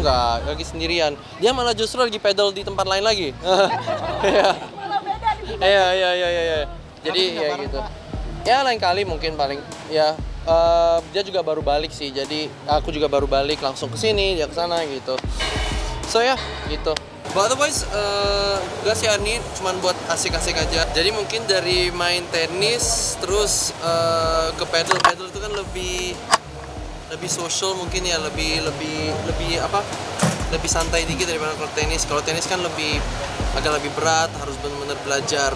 enggak, lagi sendirian. Dia malah justru lagi pedal di tempat lain lagi. Iya. Jadi ya gitu. Ya lain kali mungkin paling ya dia juga baru balik sih. Jadi aku juga baru balik langsung ke sini, dia ke sana gitu. So ya, gitu. But otherwise, gak sih ini cuma buat asik-asik aja. Jadi mungkin dari main tenis terus ke pedal itu kan lebih social mungkin ya, lebih santai dikit daripada kalau tenis. Kalau tenis kan agak lebih berat, harus benar-benar belajar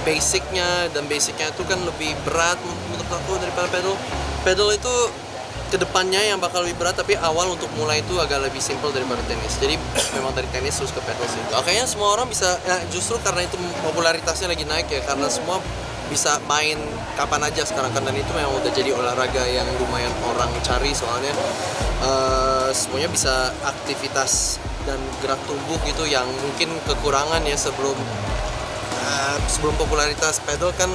basicnya, dan basicnya itu kan lebih berat menurut aku daripada pedal. Pedal itu kedepannya yang bakal lebih berat, tapi awal untuk mulai itu agak lebih simple daripada tenis. Jadi memang dari tenis terus ke pedal sih. Kayaknya semua orang bisa, ya justru karena itu popularitasnya lagi naik ya, karena semua bisa main kapan aja sekarang kan, dan itu memang udah jadi olahraga yang lumayan orang cari soalnya semuanya bisa aktivitas dan gerak tubuh gitu yang mungkin kekurangan ya sebelum popularitas pedal kan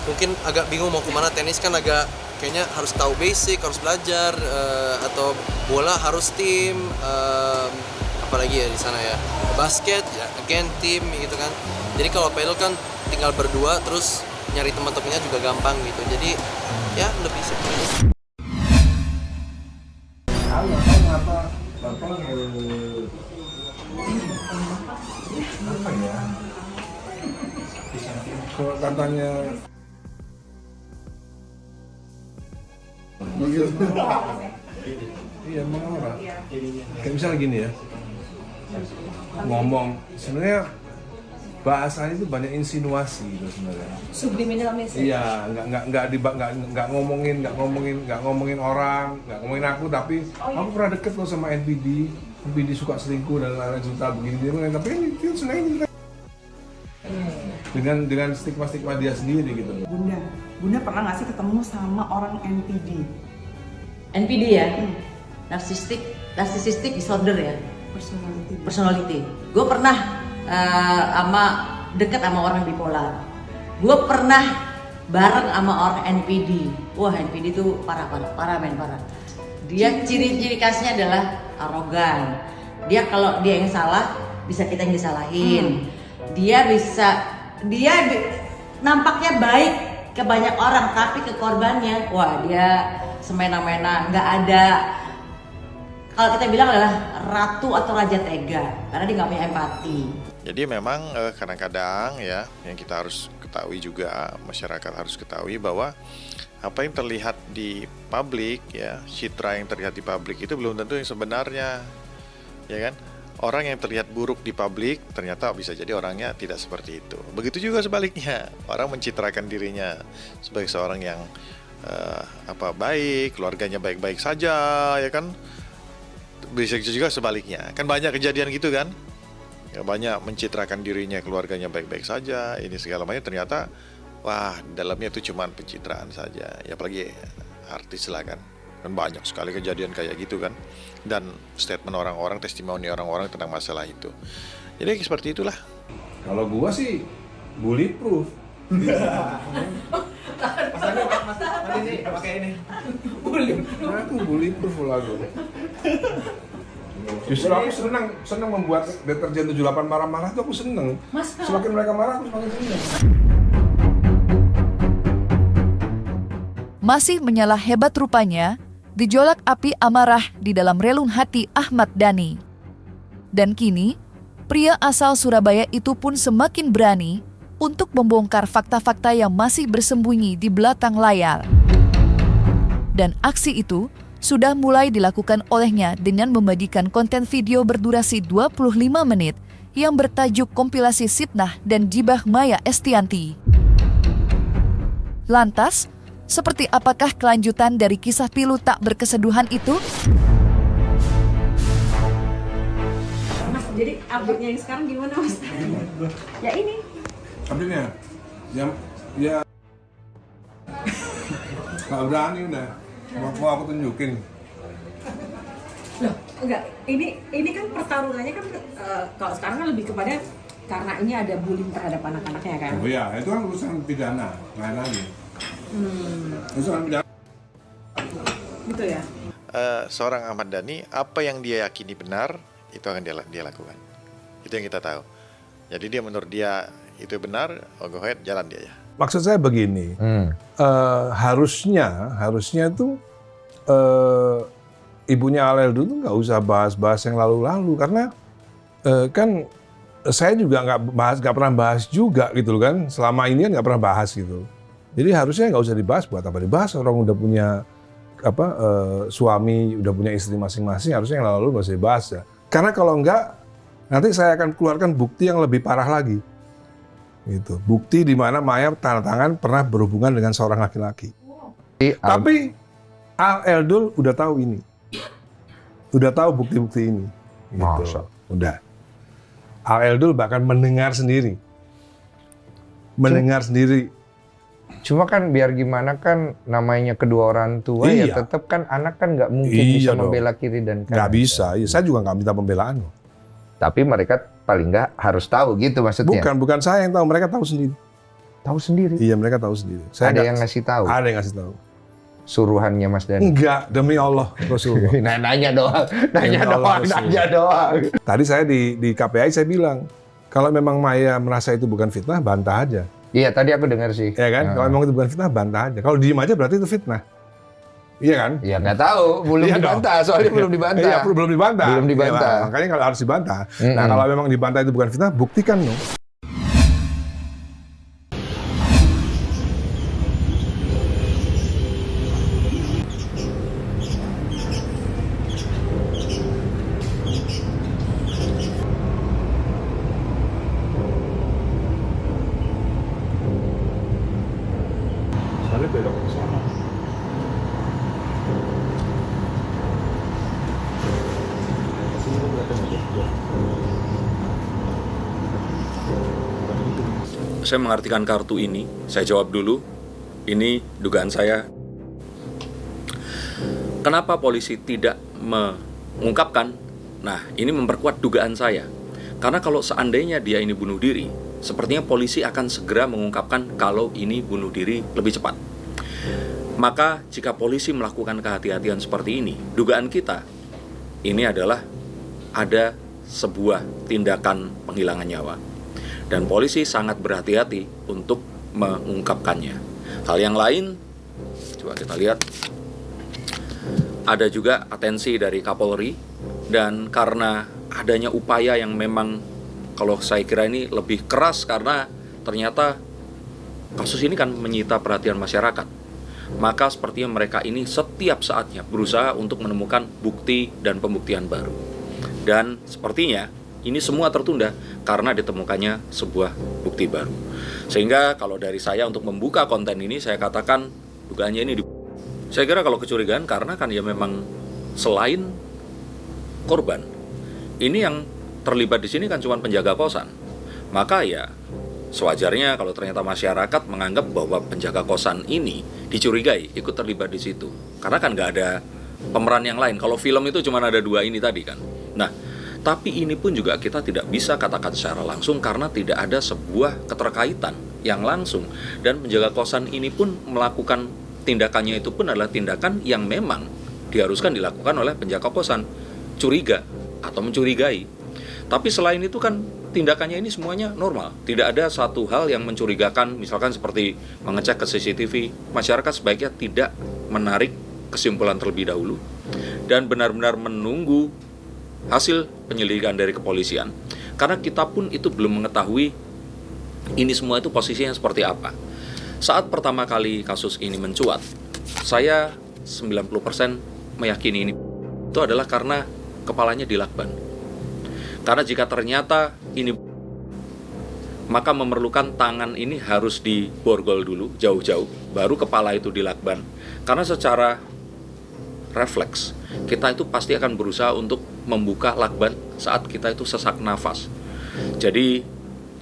mungkin agak bingung mau kemana. Tenis kan agak kayaknya harus tahu basic, harus belajar, atau bola harus tim, apalagi ya di sana ya basket ya again tim gitu kan. Jadi kalau pedal kan tinggal berdua terus nyari teman-temannya juga gampang gitu. Jadi ya lebih seperti Halo, kenapa Bapak apa ya? Kalau katanya begitu. Iya, mengarah. Kayak misalnya gini ya. Ngomong sebenarnya bahasanya itu banyak insinuasi gitu sebenarnya. Subliminal message. Iya, nggak ngomongin orang, nggak ngomongin aku, tapi aku pernah deket loh sama NPD suka selingkuh dan lain-lain juta begini, tapi ini sebenarnya dengan stigma dia sendiri gitu. Bunda pernah nggak sih ketemu sama orang NPD? NPD ya, narcissistic disorder ya, personality. Gue pernah deket sama orang bipolar. Gue pernah bareng sama orang NPD. Wah, NPD itu parah. Dia ciri khasnya adalah arogan. Dia kalau dia yang salah, bisa kita yang disalahin. Dia nampaknya baik ke banyak orang, tapi ke korbannya, wah dia semena-mena, nggak ada. Kalau kita bilang adalah ratu atau raja tega, karena dia nggak punya empati. Jadi memang kadang-kadang ya yang kita harus ketahui juga, masyarakat harus ketahui bahwa apa yang terlihat di publik ya, citra yang terlihat di publik itu belum tentu yang sebenarnya, ya kan? Orang yang terlihat buruk di publik ternyata bisa jadi orangnya tidak seperti itu. Begitu juga sebaliknya, orang mencitrakan dirinya sebagai seorang yang baik, keluarganya baik-baik saja, ya kan? Bisa juga sebaliknya, kan banyak kejadian gitu kan? Ya, banyak mencitrakan dirinya, keluarganya baik-baik saja, ini segala macam, ternyata wah dalamnya itu cuma pencitraan saja. Ya apalagi artis lah kan banyak sekali kejadian kayak gitu kan, dan statement orang-orang, testimoni orang-orang tentang masalah itu. Jadi seperti itulah. Kalau gua sih bulletproof. Mas ini pakai ini. Aku bulletproof lagu. Justru aku senang membuat deterjen 78 marah-marah tuh aku seneng. Semakin mereka marah aku semakin seneng. Masih menyala hebat rupanya, gejolak api amarah di dalam relung hati Ahmad Dhani. Dan kini, pria asal Surabaya itu pun semakin berani untuk membongkar fakta-fakta yang masih bersembunyi di belakang layar. Dan aksi itu sudah mulai dilakukan olehnya dengan membagikan konten video berdurasi 25 menit yang bertajuk kompilasi Sipnah dan Gibah Maya Estianti. Lantas, seperti apakah kelanjutan dari kisah pilu tak berkeseduhan itu? Mas, jadi update-nya yang sekarang gimana, Mas? Ya ini. Update-nya? Ya nggak berani udah. Mau aku tunjukin. Loh, enggak. Ini kan pertarungannya kan kalau sekarang kan lebih kepada karena ini ada bullying terhadap anak-anaknya kan? Oh iya, itu kan urusan pidana, lain lagi. Urusan pidana. Gitu ya? seorang Ahmad Dhani, apa yang dia yakini benar itu akan dia lakukan. Itu yang kita tahu. Jadi dia menurut dia itu benar, go ahead, jalan dia ya. Maksud saya begini, harusnya tuh ibunya Alel dulu nggak usah bahas-bahas yang lalu-lalu, karena kan saya juga nggak pernah bahas juga gitu loh kan, selama ini kan nggak pernah bahas gitu. Jadi harusnya nggak usah dibahas, buat apa dibahas, orang udah punya suami, udah punya istri masing-masing, harusnya yang lalu-lalu nggak usah dibahas ya. Karena kalau enggak, nanti saya akan keluarkan bukti yang lebih parah lagi. Gitu. Bukti di mana Maya tanda tangan pernah berhubungan dengan seorang laki-laki. Tapi Al Eldul udah tahu ini. Udah tahu bukti-bukti ini. Gitu. Udah. Al Eldul bahkan mendengar sendiri. Cuma kan biar gimana kan namanya kedua orang tua ya Iya. tetap kan anak kan nggak mungkin Iya bisa dong. membela kiri dan kanan. Nggak bisa. Ya, saya juga nggak minta pembelaan. Tapi mereka paling nggak harus tahu gitu maksudnya. Bukan saya yang tahu, mereka tahu sendiri. Tahu sendiri. Iya, mereka tahu sendiri. Ada yang ngasih tahu. Ada yang ngasih tahu. Suruhannya Mas Dhani. Enggak, demi Allah, Rasulullah. Nanya doang. Nanya doang. Tadi saya di KPI saya bilang, kalau memang Maya merasa itu bukan fitnah, bantah aja. Iya, tadi aku dengar sih. Ya kan? Kalau memang itu bukan fitnah, bantah aja. Kalau diem aja berarti itu fitnah. Iya kan? Ya nggak tahu, belum Iya dibantah. Soalnya belum dibantah. Iya, belum dibantah. Belum dibantah. Ya, makanya kalau harus dibantah. Nah, kalau memang dibantah itu bukan fitnah, buktikan dong. Soalnya belok ke sana. Saya mengartikan kartu ini, saya jawab dulu, ini dugaan saya. Kenapa polisi tidak mengungkapkan? Nah, ini memperkuat dugaan saya. Karena kalau seandainya dia ini bunuh diri, sepertinya polisi akan segera mengungkapkan kalau ini bunuh diri lebih cepat. Maka jika polisi melakukan kehati-hatian seperti ini, dugaan kita ini adalah ada sebuah tindakan penghilangan nyawa. Dan polisi sangat berhati-hati untuk mengungkapkannya. Hal yang lain, coba kita lihat, ada juga atensi dari Kapolri, dan karena adanya upaya yang memang kalau saya kira ini lebih keras karena ternyata kasus ini kan menyita perhatian masyarakat. Maka sepertinya mereka ini setiap saatnya berusaha untuk menemukan bukti dan pembuktian baru. Dan sepertinya ini semua tertunda karena ditemukannya sebuah bukti baru. Sehingga kalau dari saya untuk membuka konten ini, saya katakan dugaannya ini saya kira kalau kecurigaan karena kan ya memang selain korban, ini yang terlibat di sini kan cuma penjaga kosan. Maka ya sewajarnya kalau ternyata masyarakat menganggap bahwa penjaga kosan ini dicurigai ikut terlibat di situ. Karena kan nggak ada pemeran yang lain. Kalau film itu cuma ada dua ini tadi kan. Nah, tapi ini pun juga kita tidak bisa katakan secara langsung karena tidak ada sebuah keterkaitan yang langsung. Dan penjaga kosan ini pun melakukan tindakannya itu pun adalah tindakan yang memang diharuskan dilakukan oleh penjaga kosan. Curiga atau mencurigai. Tapi selain itu kan tindakannya ini semuanya normal. Tidak ada satu hal yang mencurigakan, misalkan seperti mengecek ke CCTV. Masyarakat sebaiknya tidak menarik kesimpulan terlebih dahulu dan benar-benar menunggu hasil penyelidikan dari kepolisian. Karena kita pun itu belum mengetahui ini semua itu posisinya seperti apa. Saat pertama kali kasus ini mencuat, saya 90% meyakini ini itu adalah karena kepalanya dilakban. Karena jika ternyata ini, maka memerlukan tangan ini harus diborgol dulu jauh-jauh, baru kepala itu dilakban. Karena secara refleks, kita itu pasti akan berusaha untuk membuka lakban saat kita itu sesak nafas. Jadi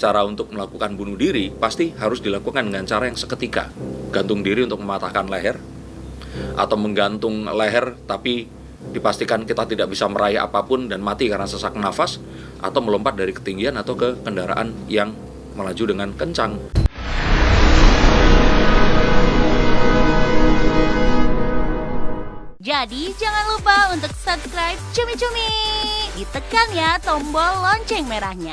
cara untuk melakukan bunuh diri pasti harus dilakukan dengan cara yang seketika. Gantung diri untuk mematahkan leher, atau menggantung leher tapi dipastikan kita tidak bisa meraih apapun dan mati karena sesak nafas, atau melompat dari ketinggian atau ke kendaraan yang melaju dengan kencang. Jadi jangan lupa untuk subscribe Cumi Cumi. Ditekan ya tombol lonceng merahnya.